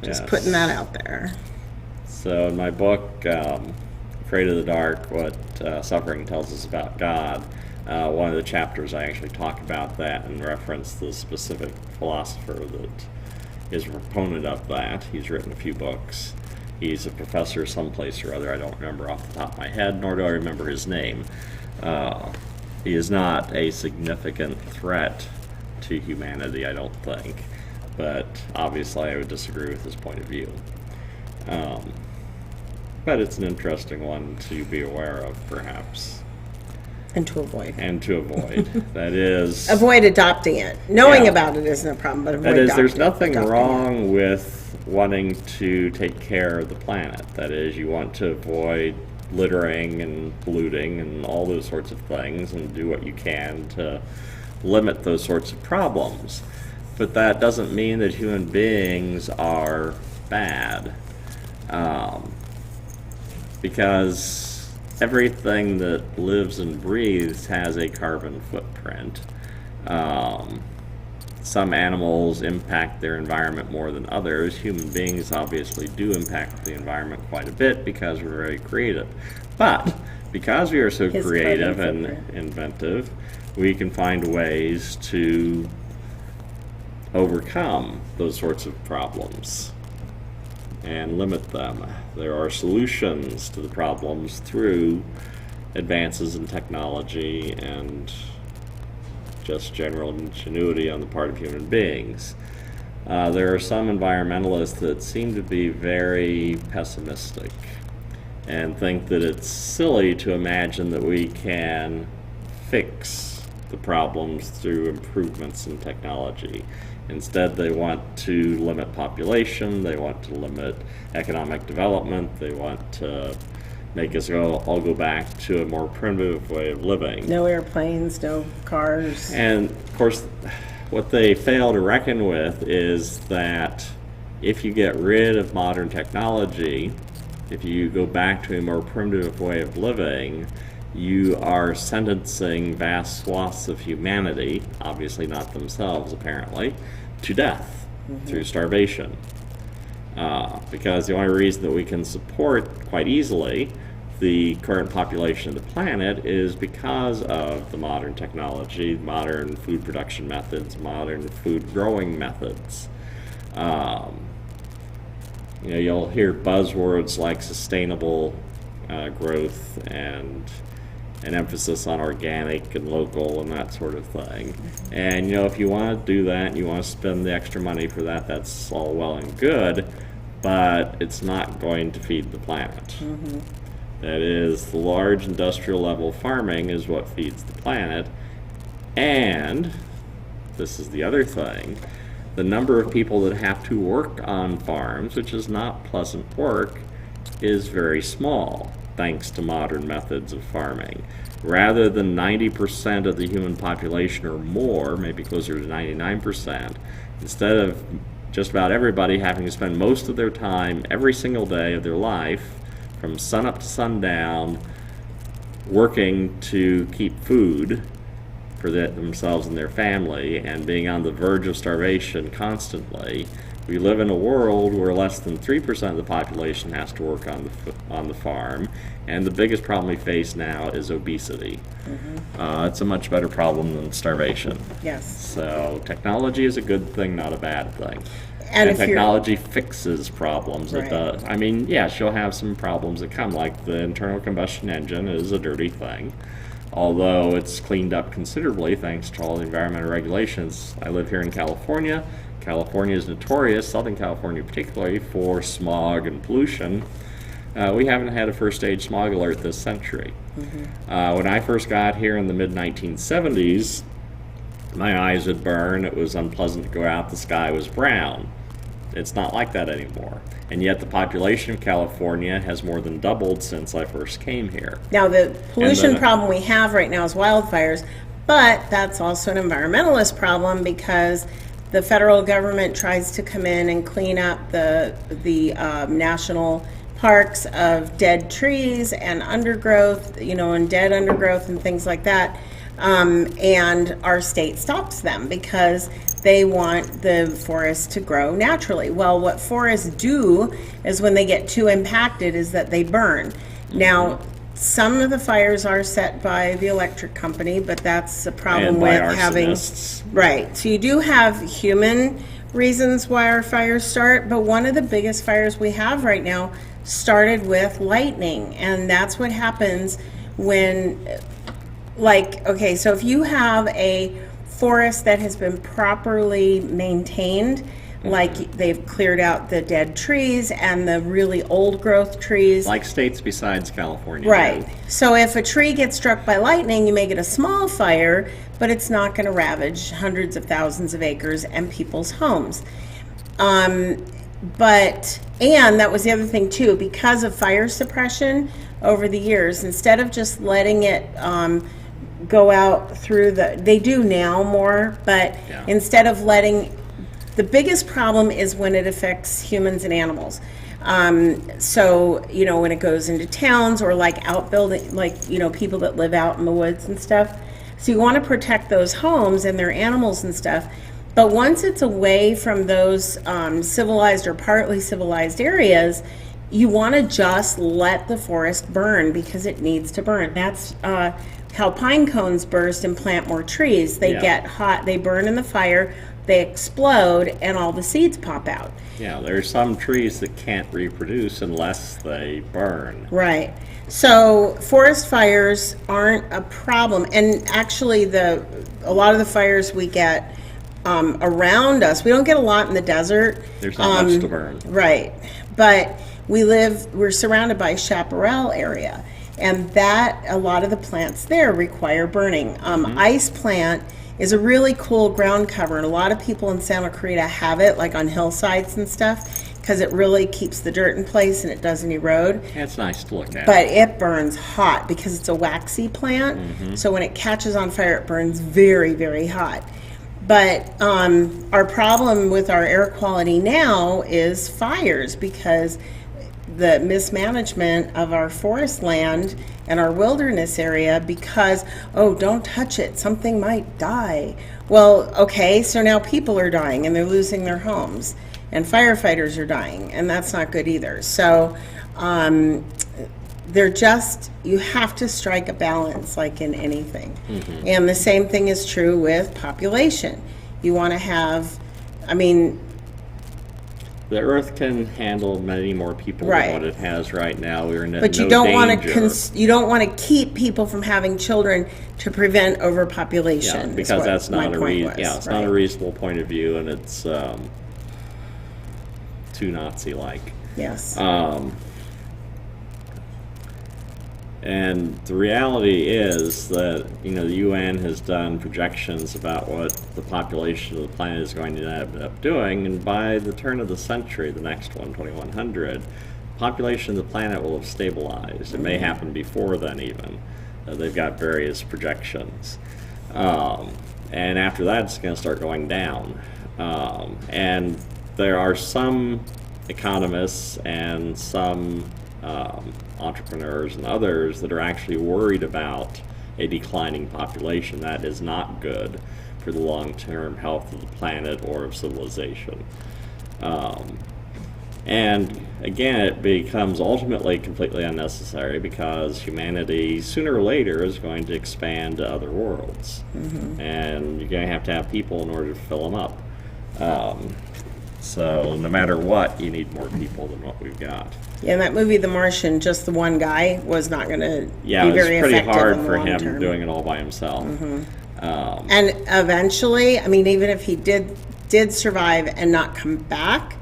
Just Yes. putting that out there. So in my book, Afraid of the Dark, What Suffering Tells Us About God, one of the chapters I actually talk about that and reference the specific philosopher that is a proponent of that. He's written a few books. He's a professor someplace or other. I don't remember off the top of my head, nor do I remember his name. He is not a significant threat to humanity, I don't think. But obviously I would disagree with his point of view. But it's an interesting one to be aware of, perhaps, And to avoid. and to avoid. That is... Avoid adopting it. Knowing Yeah. about it isn't a problem, but avoid That is, there's adopting nothing it. wrong with wanting to take care of the planet. That is, you want to avoid littering and polluting and all those sorts of things and do what you can to limit those sorts of problems. But that doesn't mean that human beings are bad. Because everything that lives and breathes has a carbon footprint. Some animals impact their environment more than others. Human beings obviously do impact the environment quite a bit because we're very creative. But because we are so His creative carbon and footprint. inventive, we can find ways to overcome those sorts of problems and limit them. There are solutions to the problems through advances in technology and just general ingenuity on the part of human beings. There are some environmentalists that seem to be very pessimistic and think that it's silly to imagine that we can fix the problems through improvements in technology. Instead, they want to limit population, they want to limit economic development, they want to make us all go back to a more primitive way of living. No airplanes, no cars. And of course, what they fail to reckon with is that if you get rid of modern technology, if you go back to a more primitive way of living, you are sentencing vast swaths of humanity, obviously not themselves apparently, to death through starvation. Because the only reason that we can support quite easily the current population of the planet is because of the modern technology, modern food production methods, modern food growing methods. You'll hear buzzwords like sustainable growth and an emphasis on organic and local and that sort of thing. And if you want to do that and you want to spend the extra money for that, that's all well and good, but it's not going to feed the planet. That is, the large industrial level farming is what feeds the planet. And this is the other thing, the number of people that have to work on farms, which is not pleasant work, is very small, thanks to modern methods of farming. Rather than 90% of the human population or more, maybe closer to 99%, instead of just about everybody having to spend most of their time every single day of their life, from sunup to sundown, working to keep food for themselves and their family, and being on the verge of starvation constantly, We live in a world where less than 3% of the population has to work on the farm, and the biggest problem we face now is obesity. It's a much better problem than starvation. Yes. So technology is a good thing, not a bad thing. And And if you're- technology fixes problems. Right. It does. I mean, yeah, she'll have some problems that come, like the internal combustion engine is a dirty thing. Although it's cleaned up considerably thanks to all the environmental regulations. I live here in California. California is notorious, Southern California particularly, for smog and pollution. We haven't had a first stage smog alert this century. When I first got here in the mid-1970s, my eyes would burn, it was unpleasant to go out, the sky was brown. It's not like that anymore. And yet the population of California has more than doubled since I first came here. Now, the pollution then- problem we have right now is wildfires, but that's also an environmentalist problem because the federal government tries to come in and clean up the national parks of dead trees and undergrowth, and dead undergrowth and things like that. And our state stops them because they want the forests to grow naturally. Well, what forests do is when they get too impacted is that they burn. Now, some of the fires are set by the electric company, but that's a problem And by with having... arsonists. Right. So you do have human reasons why our fires start, but one of the biggest fires we have right now started with lightning. And that's what happens when, okay, so if you have a forest that has been properly maintained, like they've cleared out the dead trees and the really old growth trees. Like states besides California. Right. do. So if a tree gets struck by lightning, you may get a small fire, but it's not going to ravage hundreds of thousands of acres and people's homes. And that was the other thing too, because of fire suppression over the years, instead of just letting it go out through they do now more, but Yeah. instead of the biggest problem is when it affects humans and animals. So, when it goes into towns or like outbuilding, people that live out in the woods and stuff. So you want to protect those homes and their animals and stuff. But once it's away from those civilized or partly civilized areas, you want to just let the forest burn because it needs to burn. That's how pine cones burst and plant more trees. They Yeah. get hot, they burn in the fire, they explode, and all the seeds pop out. Yeah, there are some trees that can't reproduce unless they burn. Right. So forest fires aren't a problem, and actually a lot of the fires we get around us, we don't get a lot in the desert. There's not much to burn. Right. But we're surrounded by chaparral area, and that a lot of the plants there require burning. Ice plant is a really cool ground cover, and a lot of people in Santa Clarita have it, like on hillsides and stuff, because it really keeps the dirt in place and it doesn't erode. Yeah, it's nice to look at. But it burns hot because it's a waxy plant. So when it catches on fire, it burns very, very hot. But our problem with our air quality now is fires because the mismanagement of our forest land and our wilderness area because, don't touch it, something might die. Well, okay, so now people are dying and they're losing their homes and firefighters are dying, and that's not good either. So you have to strike a balance like in anything. And the same thing is true with population. You want to have, the Earth can handle many more people Right. than what it has right now. We're in but no you don't want danger. to you don't want to keep people from having children to prevent overpopulation. Yeah, is because what that's my not point was, it's right? not a reasonable point of view, and it's too Nazi-like. Yes. And the reality is that, the UN has done projections about what the population of the planet is going to end up doing, and by the turn of the century, the next one, 2100, population of the planet will have stabilized. It may happen before then even. They've got various projections. And after that, it's going to start going down. And there are some economists and some entrepreneurs and others that are actually worried about a declining population. That is not good for the long-term health of the planet or of civilization. And again, it becomes ultimately completely unnecessary because humanity sooner or later is going to expand to other worlds. And you're going to have people in order to fill them up. So no matter what, you need more people than what we've got. Yeah, in that movie, The Martian, just the one guy was not going to be Yeah, very it's pretty effective hard in the for long him term. doing it all by himself. And eventually, I mean, even if he did survive and not come back,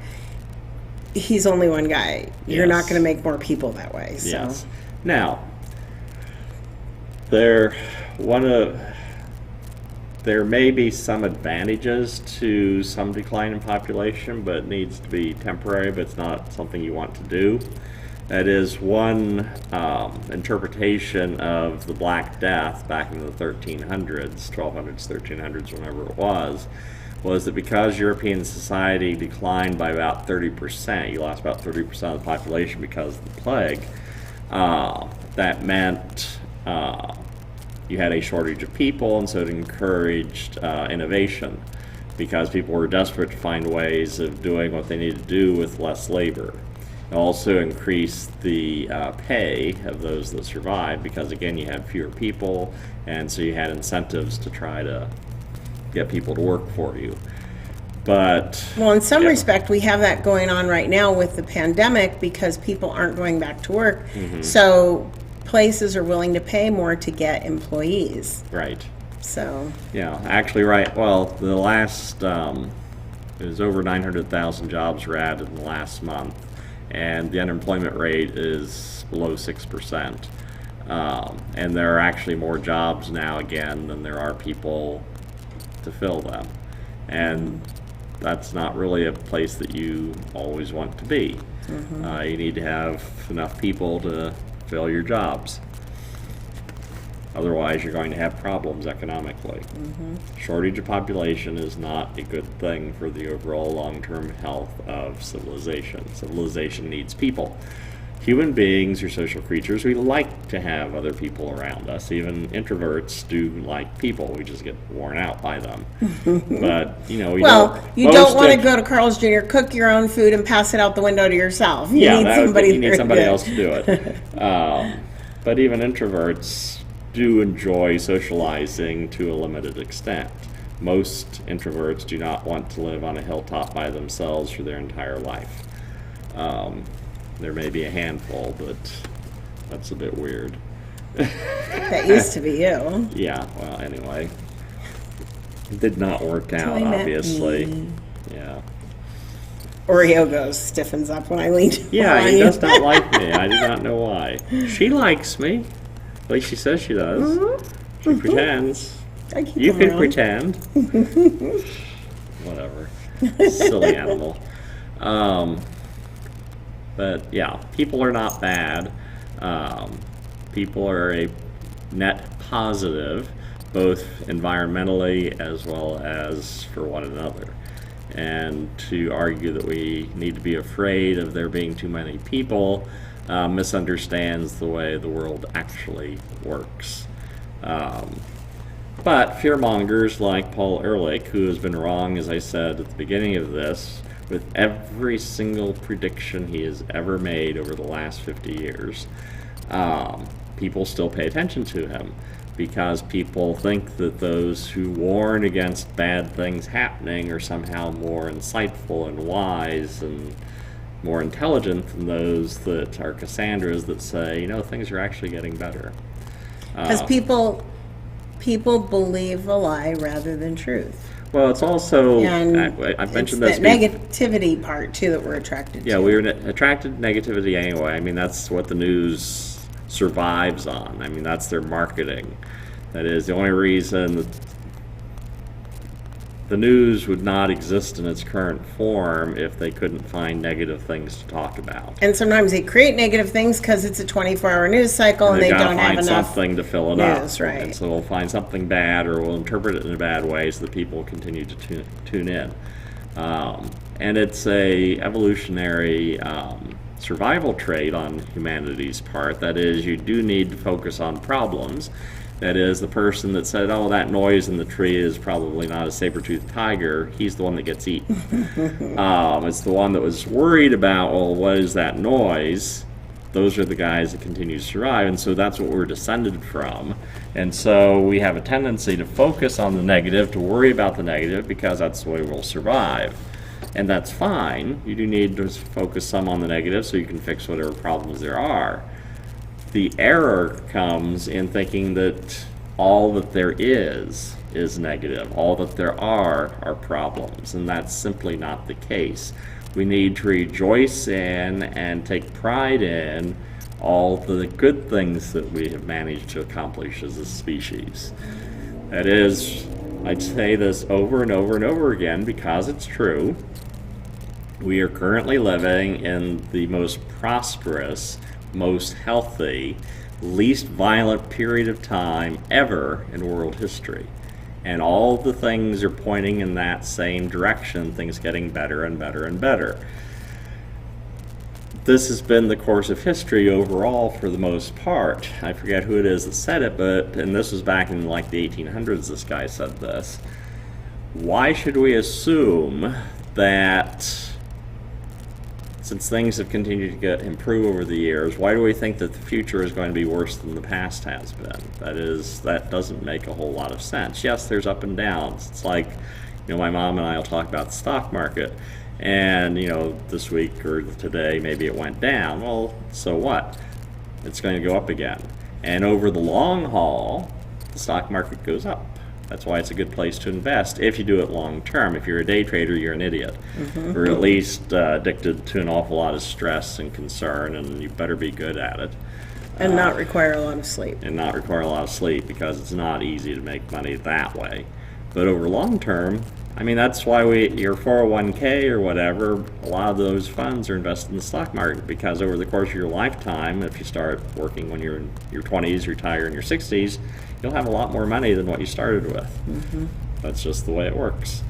he's only one guy. You're not Yes. going to make more people that way. So. Yes. Now, there may be some advantages to some decline in population, but it needs to be temporary, but it's not something you want to do. That is one interpretation of the Black Death back in the 1300s, 1200s, 1300s, whenever it was that because European society declined by about 30%, you lost about 30% of the population because of the plague, that meant you had a shortage of people, and so it encouraged innovation because people were desperate to find ways of doing what they needed to do with less labor. It also increased the pay of those that survived because, again, you had fewer people, and so you had incentives to try to get people to work for you. But Well, in some respect, we have that going on right now with the pandemic because people aren't going back to work. So places are willing to pay more to get employees. right. So, Yeah, actually, right. Well, the last, it was over 900,000 jobs were added in the last month, and the unemployment rate is below 6%. And there are actually more jobs now again than there are people to fill them. And that's not really a place that you always want to be. You need to have enough people to fill your jobs. Otherwise, you're going to have problems economically. Shortage of population is not a good thing for the overall long-term health of civilization. Civilization needs people. Human beings are social creatures. We like to have other people around us. Even introverts do like people. We just get worn out by them. But, you know, you don't want to go to Carl's Jr., cook your own food, and pass it out the window to yourself. You need somebody else to do it. But even introverts do enjoy socializing to a limited extent. Most introverts do not want to live on a hilltop by themselves for their entire life. There may be a handful, but that's a bit weird. That used to be you. Yeah, well, anyway. It did not work out, I met obviously. me. Yeah. Oreo goes stiffens up when I lean. Yeah, he does not like me. I do not know why. She likes me. At least she says she does. She pretends. I keep You them can around. pretend. Whatever. Silly animal. But yeah, people are not bad. People are a net positive, both environmentally as well as for one another. And to argue that we need to be afraid of there being too many people misunderstands the way the world actually works. But fearmongers like Paul Ehrlich, who has been wrong, as I said at the beginning of this, with every single prediction he has ever made over the last 50 years, people still pay attention to him because people think that those who warn against bad things happening are somehow more insightful and wise and more intelligent than those that are Cassandras that say, you know, things are actually getting better. Because people believe a lie rather than truth. Well, it's also, And I mentioned it's this. the negativity part, too, that we're attracted to. Yeah, we were attracted to negativity anyway. I mean, that's what the news survives on. I mean, that's their marketing. That is the only reason that the news would not exist in its current form if they couldn't find negative things to talk about. And sometimes they create negative things because it's a 24-hour news cycle and they don't have find enough something to fill it up. news, right. And so we'll find something bad, or we'll interpret it in a bad way so that people will continue to tune in. And it's a evolutionary survival trait on humanity's part. That is, you do need to focus on problems, That is, the person that said, oh, that noise in the tree is probably not a saber-toothed tiger, he's the one that gets eaten. It's the one that was worried about, well, what is that noise? Those are the guys that continue to survive, and so that's what we're descended from. And so we have a tendency to focus on the negative, to worry about the negative, because that's the way we'll survive. And that's fine. You do need to focus some on the negative so you can fix whatever problems there are. The error comes in thinking that all that there is negative. All that there are problems, and that's simply not the case. We need to rejoice in and take pride in all the good things that we have managed to accomplish as a species. That is, I'd say this over and over and over again because it's true. We are currently living in the most prosperous, most healthy, least violent period of time ever in world history. And all the things are pointing in that same direction, things getting better and better and better. This has been the course of history overall for the most part. I forget who it is that said it, and this was back in like the 1800s this guy said this. Why should we assume that since things have continued to improve over the years, why do we think that the future is going to be worse than the past has been? That doesn't make a whole lot of sense. Yes, there's up and downs. It's like, my mom and I will talk about the stock market, and, this week or today, maybe it went down. Well, so what? It's going to go up again. And over the long haul, the stock market goes up. That's why it's a good place to invest if you do it long term. If you're a day trader, you're an idiot, or at least addicted to an awful lot of stress and concern, and you better be good at it. And not require a lot of sleep. And not require a lot of sleep, because it's not easy to make money that way. But over long term, that's why your 401k or whatever, a lot of those funds are invested in the stock market, because over the course of your lifetime, if you start working when you're in your 20s, retire in your 60s, you'll have a lot more money than what you started with. That's just the way it works.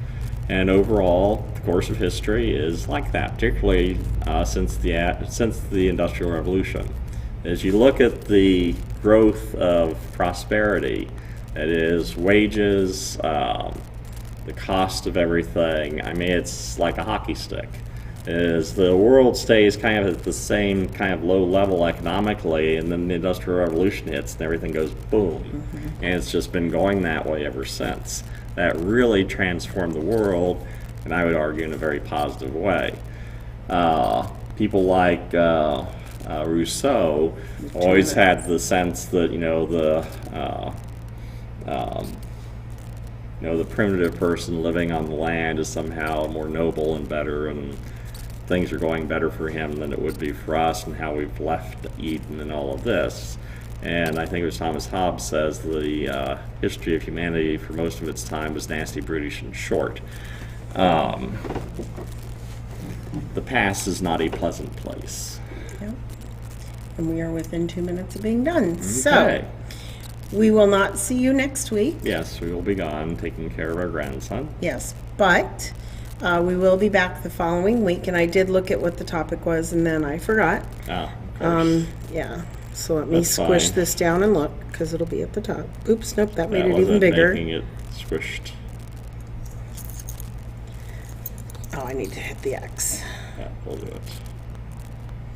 And overall, the course of history is like that, particularly since the Industrial Revolution. As you look at the growth of prosperity, that is wages, the cost of everything, it's like a hockey stick. As the world stays kind of at the same kind of low level economically, and then the Industrial Revolution hits and everything goes boom. And it's just been going that way ever since. That really transformed the world, and I would argue in a very positive way. People like Rousseau always had the sense that, the primitive person living on the land is somehow more noble and better, and things are going better for him than it would be for us, and how we've left Eden and all of this. And I think it was Thomas Hobbes says the history of humanity for most of its time was nasty, brutish, and short. The past is not a pleasant place. Yep. And we are within 2 minutes of being done. Okay. So we will not see you next week. Yes, we will be gone taking care of our grandson. Yes, but we will be back the following week, and I did look at what the topic was, and then I forgot. Oh, of course. Yeah, so let me That's squish fine. this down and look, because it'll be at the top. Oops, nope, that made it even wasn't bigger. making it squished. Oh, I need to hit the X. Yeah, we'll do it.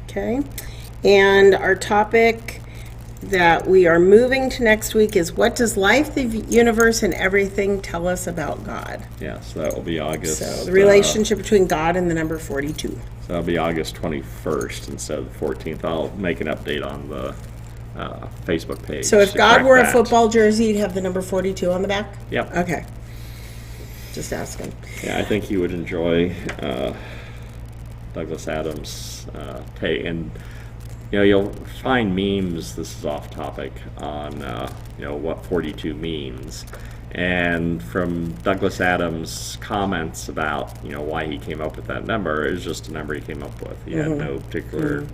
Okay, and our topic that we are moving to next week is, what does life, the universe, and everything tell us about God? Yes, that will be August. So the relationship between God and the number 42. So that'll be August 21st instead of the 14th. I'll make an update on the Facebook page. So if to God correct were a that. football jersey, you'd have the number 42 on the back? Yep. Okay. Just asking. Yeah, I think you would enjoy Douglas Adams' take. And you'll find memes, this is off topic, on what 42 means. And from Douglas Adams' comments about why he came up with that number, it was just a number he came up with. He had no particular.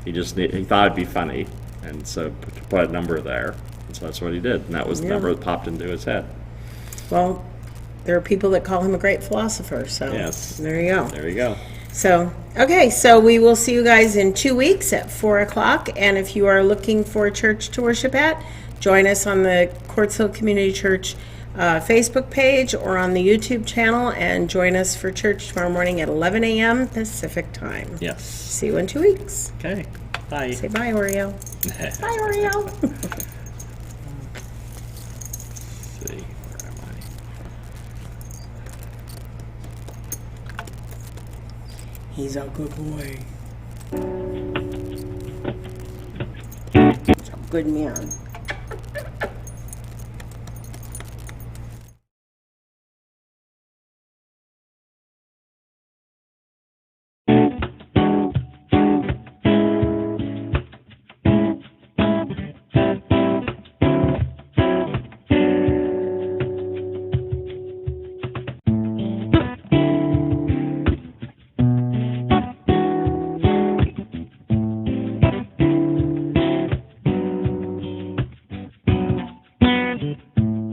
He thought it'd be funny, and so to put a number there, and so that's what he did, and that was the number that popped into his head. Well, there are people that call him a great philosopher, so Yes. there you go. There you go. So, okay, so we will see you guys in 2 weeks at 4 o'clock. And if you are looking for a church to worship at, join us on the Quartz Hill Community Church Facebook page or on the YouTube channel, and join us for church tomorrow morning at 11 a.m. Pacific time. Yes. See you in 2 weeks. Okay. Bye. Say bye, Oreo. Bye, Oreo. Let's see. Where am I? He's a good boy. He's a good man.